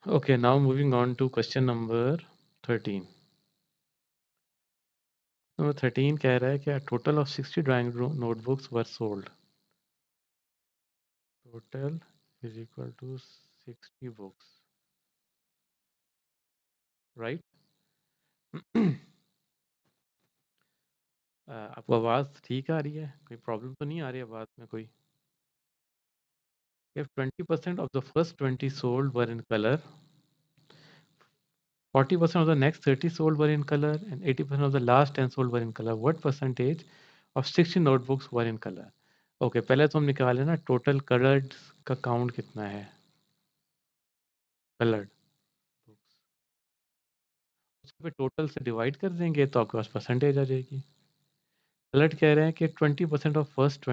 Okay, now moving on to question number 13. Number 13 कह रहा है कि a total of 60 drawing notebooks were sold. Total is equal to 60 books, right? आपको आवाज़ ठीक आ रही है? कोई प्रॉब्लम तो नहीं आ रही आवाज़ में कोई? If 20% of the first 20 sold were in color, 40% of the next 30 sold were in color, and 80% of the last 10 sold were in color, what percentage of 60 notebooks were in color? Okay, पहले तो हम निकालें ना total coloured का count कितना है coloured books, उसको फिर टोटल से डिवाइड कर देंगे तो आपके पास परसेंटेज आ जाएगी. कलर्ड कह रहे हैं कि 20% of first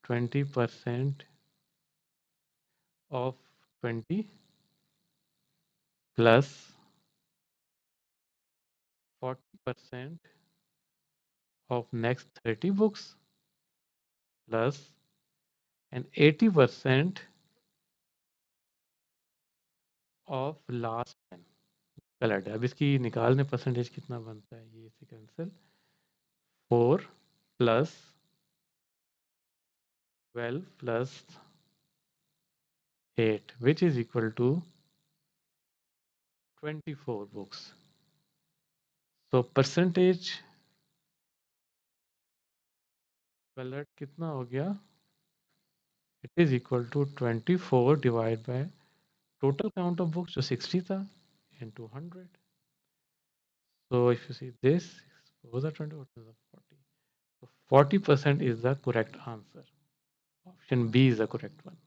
20% of 20 plus 40% of next 30 books plus and 80% of last 10 coloured है. अब इसकी निकालने परसेंटेज कितना बनता है, ये इसे cancel 4 plus 12 plus 8 which is equal to 24 books. So percentage coloured कितना हो गया, it is equal to 24 divided by total count of books जो 60 था into 100. So if you see this, what was that 20, what was that 40? So 40% is the correct answer. Option B is the correct one.